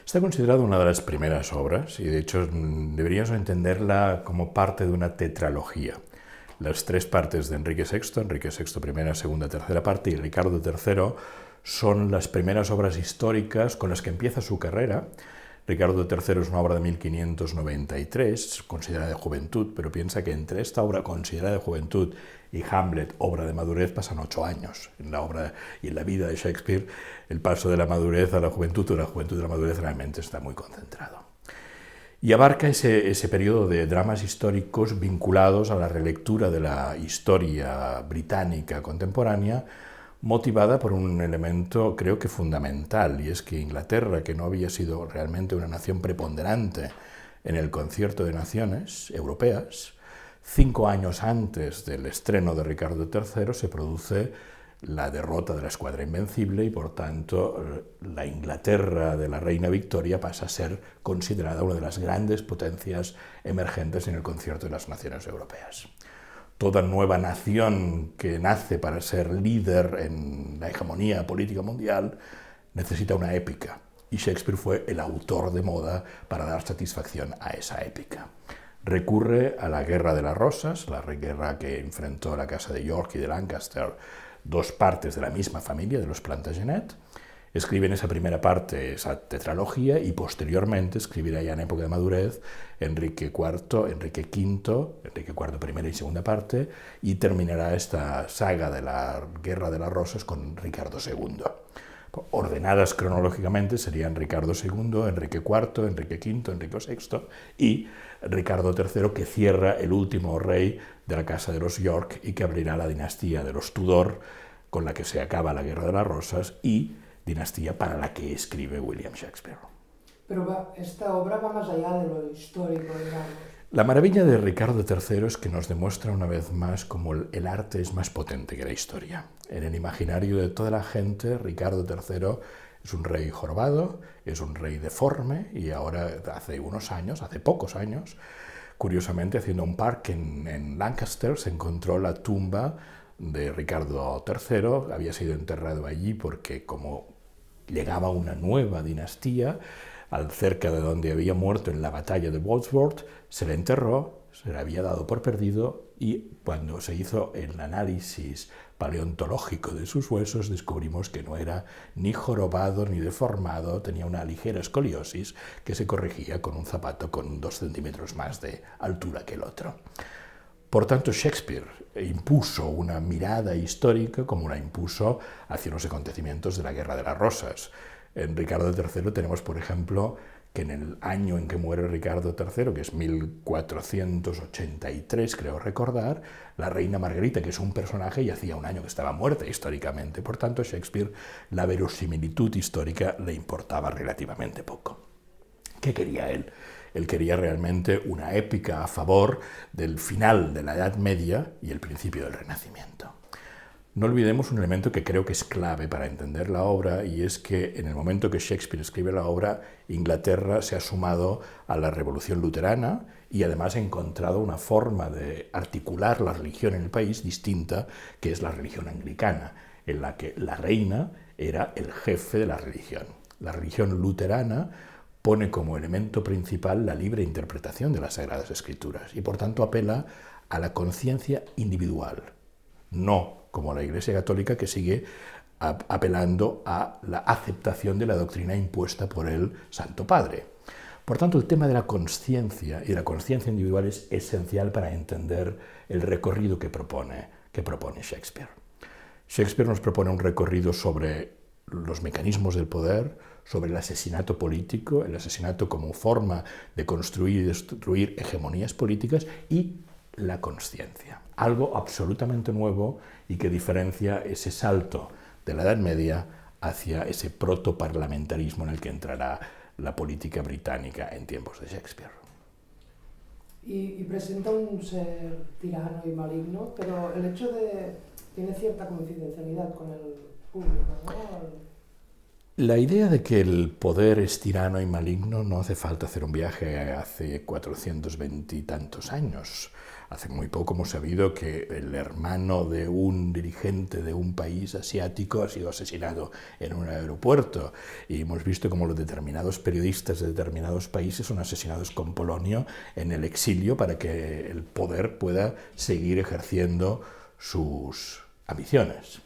Está considerada una de las primeras obras y de hecho deberíamos entenderla como parte de una tetralogía. Las tres partes de Enrique VI, primera, segunda, tercera parte, y Ricardo III son las primeras obras históricas con las que empieza su carrera. Ricardo III es una obra de 1593, considerada de juventud, pero piensa que entre esta obra considerada de juventud y Hamlet, obra de madurez, pasan 8 años. En la obra y en la vida de Shakespeare, el paso de la madurez a la juventud o de la juventud a la madurez realmente está muy concentrado. Y abarca ese periodo de dramas históricos vinculados a la relectura de la historia británica contemporánea, motivada por un elemento creo que fundamental, y es que Inglaterra, que no había sido realmente una nación preponderante en el concierto de naciones europeas, 5 años antes del estreno de Ricardo III se produce la derrota de la Escuadra Invencible y por tanto la Inglaterra de la reina Victoria pasa a ser considerada una de las grandes potencias emergentes en el concierto de las naciones europeas. Toda nueva nación que nace para ser líder en la hegemonía política mundial necesita una épica, y Shakespeare fue el autor de moda para dar satisfacción a esa épica. Recurre a la Guerra de las Rosas, la guerra que enfrentó la casa de York y de Lancaster, dos partes de la misma familia, de los Plantagenet. Escribe en esa primera parte esa tetralogía y posteriormente escribirá ya en época de madurez Enrique IV, Enrique V, Enrique IV primera y segunda parte, y terminará esta saga de la Guerra de las Rosas con Ricardo II. Ordenadas cronológicamente serían Ricardo II, Enrique IV, Enrique V, Enrique VI y Ricardo III, que cierra el último rey de la casa de los York y que abrirá la dinastía de los Tudor, con la que se acaba la Guerra de las Rosas, y dinastía para la que escribe William Shakespeare. Pero esta obra va más allá de lo histórico, digamos. La maravilla de Ricardo III es que nos demuestra una vez más cómo el arte es más potente que la historia. En el imaginario de toda la gente, Ricardo III es un rey jorobado, es un rey deforme, y ahora hace pocos años, curiosamente haciendo un parque en Lancaster, se encontró la tumba de Ricardo III. Había sido enterrado allí porque como llegaba una nueva dinastía, cerca de donde había muerto en la batalla de Wadsworth, se le enterró, se le había dado por perdido, y cuando se hizo el análisis paleontológico de sus huesos descubrimos que no era ni jorobado ni deformado, tenía una ligera escoliosis que se corregía con un zapato con 2 centímetros más de altura que el otro. Por tanto, Shakespeare impuso una mirada histórica como la impuso hacia los acontecimientos de la Guerra de las Rosas. En Ricardo III tenemos, por ejemplo, que en el año en que muere Ricardo III, que es 1483, creo recordar, la reina Margarita, que es un personaje, y hacía un año que estaba muerta históricamente. Por tanto, a Shakespeare la verosimilitud histórica le importaba relativamente poco. ¿Qué quería él? Él quería realmente una épica a favor del final de la Edad Media y el principio del Renacimiento. No olvidemos un elemento que creo que es clave para entender la obra, y es que en el momento que Shakespeare escribe la obra, Inglaterra se ha sumado a la Revolución Luterana y además ha encontrado una forma de articular la religión en el país distinta, que es la religión anglicana, en la que la reina era el jefe de la religión. La religión luterana pone como elemento principal la libre interpretación de las Sagradas Escrituras y por tanto apela a la conciencia individual, no como la Iglesia Católica, que sigue apelando a la aceptación de la doctrina impuesta por el Santo Padre. Por tanto, el tema de la conciencia y de la conciencia individual es esencial para entender el recorrido que propone Shakespeare. Shakespeare nos propone un recorrido sobre los mecanismos del poder, sobre el asesinato político, el asesinato como forma de construir y destruir hegemonías políticas, y la consciencia, algo absolutamente nuevo y que diferencia ese salto de la Edad Media hacia ese protoparlamentarismo en el que entrará la política británica en tiempos de Shakespeare. Y presenta un ser tirano y maligno, pero el hecho de... tiene cierta confidencialidad con el público, ¿no? La idea de que el poder es tirano y maligno no hace falta hacer un viaje hace 420 y tantos años. Hace muy poco hemos sabido que el hermano de un dirigente de un país asiático ha sido asesinado en un aeropuerto, y hemos visto cómo los determinados periodistas de determinados países son asesinados con polonio en el exilio para que el poder pueda seguir ejerciendo sus ambiciones.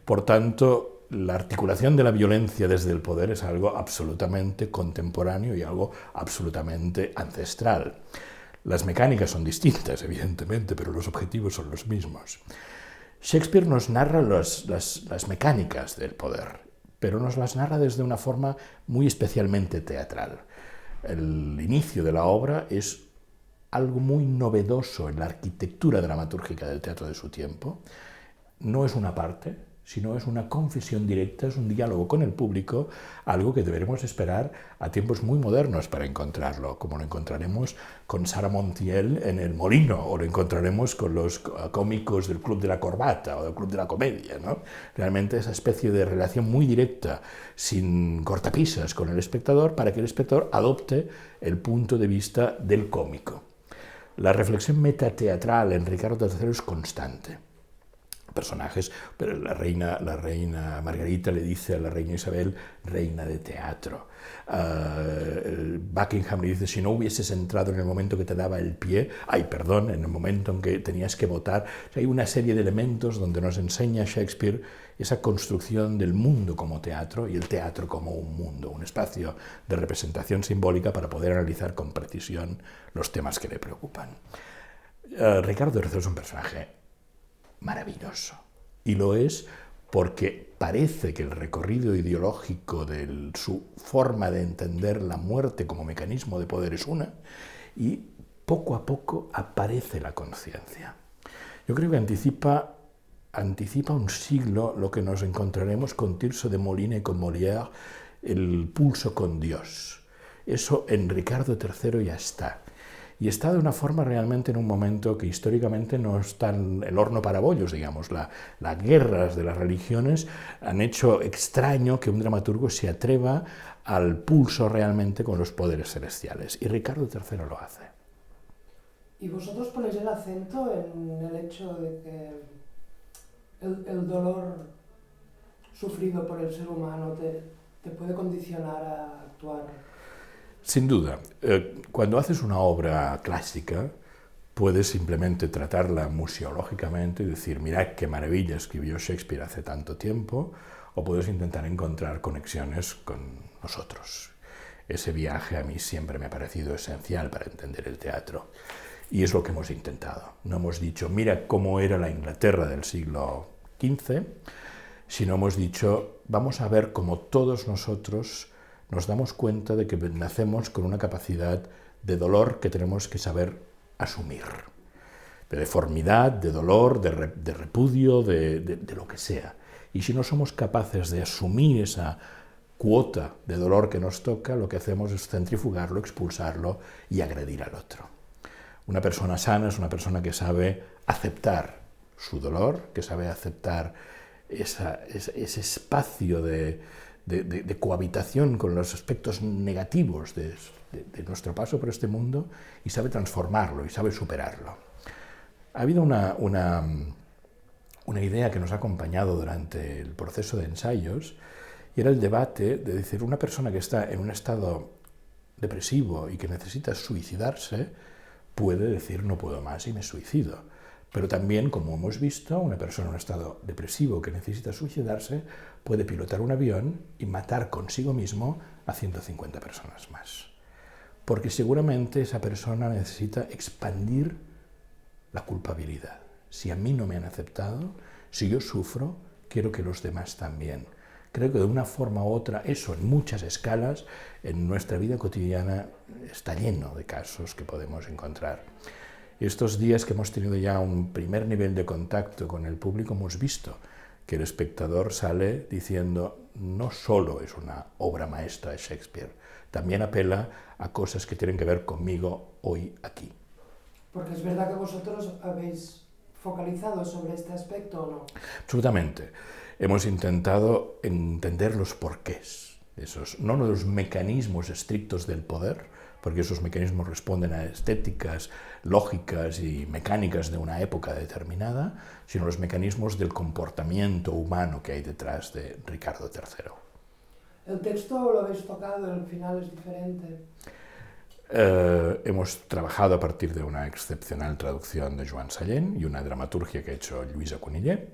Por tanto, la articulación de la violencia desde el poder es algo absolutamente contemporáneo y algo absolutamente ancestral. Las mecánicas son distintas, evidentemente, pero los objetivos son los mismos. Shakespeare nos narra las mecánicas del poder, pero nos las narra desde una forma muy especialmente teatral. El inicio de la obra es algo muy novedoso en la arquitectura dramatúrgica del teatro de su tiempo. No es una parte, sino es una confesión directa, es un diálogo con el público, algo que deberemos esperar a tiempos muy modernos para encontrarlo, como lo encontraremos con Sara Montiel en El Molino, o lo encontraremos con los cómicos del Club de la Corbata o del Club de la Comedia, ¿no? Realmente esa especie de relación muy directa, sin cortapisas con el espectador, para que el espectador adopte el punto de vista del cómico. La reflexión metateatral en Ricardo III es constante. Personajes, pero la reina Margarita le dice a la reina Isabel, reina de teatro. Buckingham le dice, si no hubieses entrado en el momento que te daba el pie, en el momento en que tenías que votar. O sea, hay una serie de elementos donde nos enseña Shakespeare esa construcción del mundo como teatro y el teatro como un mundo, un espacio de representación simbólica para poder analizar con precisión los temas que le preocupan. Ricardo III es un personaje maravilloso, y lo es porque parece que el recorrido ideológico de su forma de entender la muerte como mecanismo de poder es una, y poco a poco aparece la conciencia. Yo creo que anticipa un siglo lo que nos encontraremos con Tirso de Molina y con Molière, el pulso con Dios. Eso en Ricardo III ya está. Y está de una forma realmente en un momento que históricamente no está en el horno para bollos, digamos. Las guerras de las religiones han hecho extraño que un dramaturgo se atreva al pulso realmente con los poderes celestiales. Y Ricardo III lo hace. ¿Y vosotros ponéis el acento en el hecho de que el dolor sufrido por el ser humano te puede condicionar a actuar? Sin duda, cuando haces una obra clásica, puedes simplemente tratarla museológicamente y decir, mirad qué maravilla escribió Shakespeare hace tanto tiempo, o puedes intentar encontrar conexiones con nosotros. Ese viaje a mí siempre me ha parecido esencial para entender el teatro, y es lo que hemos intentado. No hemos dicho, mira cómo era la Inglaterra del siglo XV, sino hemos dicho, vamos a ver cómo todos nosotros nos damos cuenta de que nacemos con una capacidad de dolor que tenemos que saber asumir, de deformidad, de dolor, de repudio, de lo que sea. Y si no somos capaces de asumir esa cuota de dolor que nos toca, lo que hacemos es centrifugarlo, expulsarlo y agredir al otro. Una persona sana es una persona que sabe aceptar su dolor, que sabe aceptar ese espacio de cohabitación con los aspectos negativos de nuestro paso por este mundo, y sabe transformarlo y sabe superarlo. Ha habido una idea que nos ha acompañado durante el proceso de ensayos, y era el debate de decir, una persona que está en un estado depresivo y que necesita suicidarse puede decir no puedo más y me suicido. Pero también, como hemos visto, una persona en un estado depresivo que necesita suicidarse puede pilotar un avión y matar consigo mismo a 150 personas más. Porque seguramente esa persona necesita expandir la culpabilidad. Si a mí no me han aceptado, si yo sufro, quiero que los demás también. Creo que de una forma u otra, eso en muchas escalas, en nuestra vida cotidiana está lleno de casos que podemos encontrar. Estos días que hemos tenido ya un primer nivel de contacto con el público, hemos visto que el espectador sale diciendo, no solo es una obra maestra de Shakespeare, también apela a cosas que tienen que ver conmigo hoy aquí. Porque es verdad que vosotros habéis focalizado sobre este aspecto, ¿o no? Absolutamente. Hemos intentado entender los porqués no de los mecanismos estrictos del poder, porque esos mecanismos responden a estéticas, lógicas y mecánicas de una época determinada, sino los mecanismos del comportamiento humano que hay detrás de Ricardo III. ¿El texto lo habéis tocado? ¿El final es diferente? Hemos trabajado a partir de una excepcional traducción de Joan Sallent y una dramaturgia que ha hecho Lluïsa Cunillé.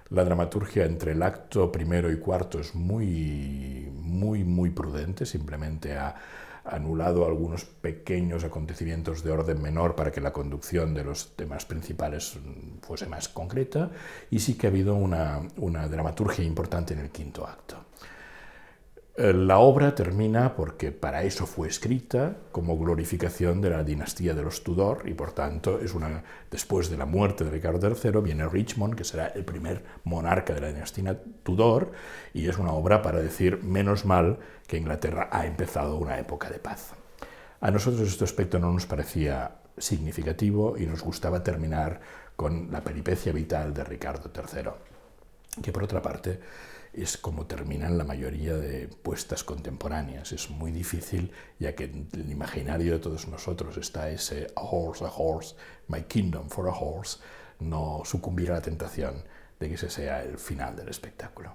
La dramaturgia entre el acto primero y cuarto es muy prudente, simplemente ha anulado algunos pequeños acontecimientos de orden menor para que la conducción de los temas principales fuese más concreta, y sí que ha habido una dramaturgia importante en el quinto acto. La obra termina porque para eso fue escrita, como glorificación de la dinastía de los Tudor, y por tanto después de la muerte de Ricardo III viene Richmond, que será el primer monarca de la dinastía Tudor, y es una obra para decir menos mal que Inglaterra ha empezado una época de paz. A nosotros este aspecto no nos parecía significativo y nos gustaba terminar con la peripecia vital de Ricardo III, que por otra parte es como terminan la mayoría de puestas contemporáneas. Es muy difícil, ya que en el imaginario de todos nosotros está ese a horse, my kingdom for a horse, no sucumbir a la tentación de que ese sea el final del espectáculo.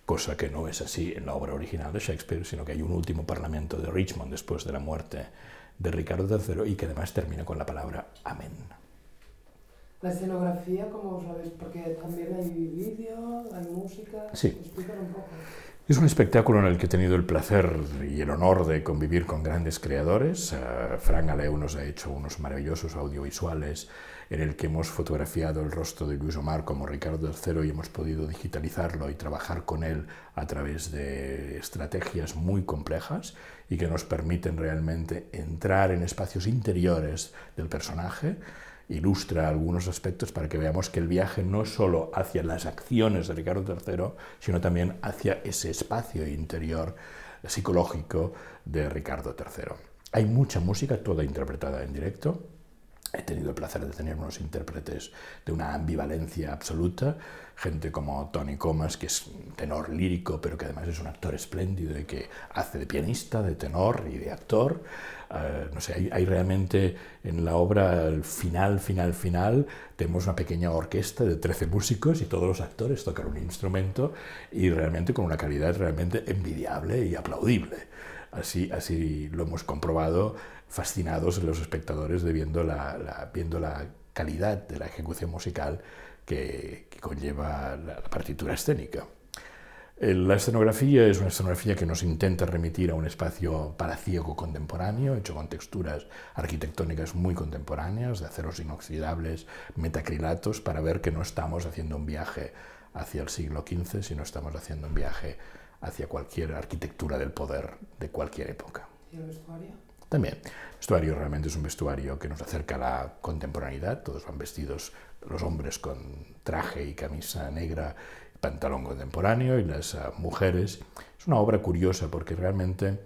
Cosa que no es así en la obra original de Shakespeare, sino que hay un último parlamento de Richmond después de la muerte de Ricardo III y que además termina con la palabra amén. La escenografía, ¿cómo os sabéis? Porque también hay vídeo, hay música. Sí. Explícalo un poco. Es un espectáculo en el que he tenido el placer y el honor de convivir con grandes creadores. Fran Aleu nos ha hecho unos maravillosos audiovisuales en el que hemos fotografiado el rostro de Lluís Omar como Ricardo III y hemos podido digitalizarlo y trabajar con él a través de estrategias muy complejas y que nos permiten realmente entrar en espacios interiores del personaje. Ilustra algunos aspectos para que veamos que el viaje no es solo hacia las acciones de Ricardo III, sino también hacia ese espacio interior psicológico de Ricardo III. Hay mucha música, toda interpretada en directo. He tenido el placer de tener unos intérpretes de una ambivalencia absoluta, gente como Tony Comas, que es un tenor lírico, pero que además es un actor espléndido y que hace de pianista, de tenor y de actor. No sé, hay realmente en la obra, el final, tenemos una pequeña orquesta de 13 músicos y todos los actores tocan un instrumento y realmente con una calidad realmente envidiable y aplaudible. Así lo hemos comprobado, fascinados los espectadores viendo la calidad de la ejecución musical que conlleva la partitura escénica. La escenografía es una escenografía que nos intenta remitir a un espacio palaciego contemporáneo, hecho con texturas arquitectónicas muy contemporáneas, de aceros inoxidables, metacrilatos, para ver que no estamos haciendo un viaje hacia el siglo XV, sino estamos haciendo un viaje hacia cualquier arquitectura del poder de cualquier época. ¿Y el vestuario? También. El vestuario realmente es un vestuario que nos acerca a la contemporaneidad. Todos van vestidos, los hombres con traje y camisa negra, pantalón contemporáneo, y las mujeres. Es una obra curiosa porque realmente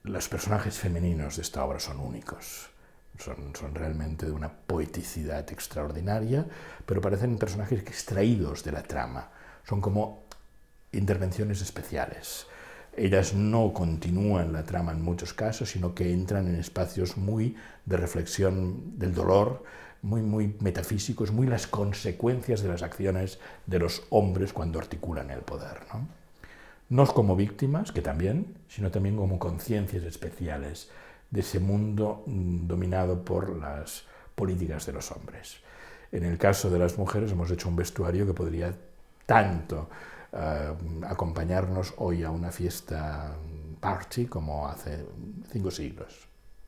los personajes femeninos de esta obra son únicos. Son realmente de una poeticidad extraordinaria, pero parecen personajes extraídos de la trama. Son como intervenciones especiales. Ellas no continúan la trama en muchos casos, sino que entran en espacios muy de reflexión del dolor, muy metafísicos, muy las consecuencias de las acciones de los hombres cuando articulan el poder, ¿no? No como víctimas, que también, sino también como conciencias especiales de ese mundo dominado por las políticas de los hombres. En el caso de las mujeres hemos hecho un vestuario que podría tanto acompañarnos hoy a una fiesta party como hace 5 siglos.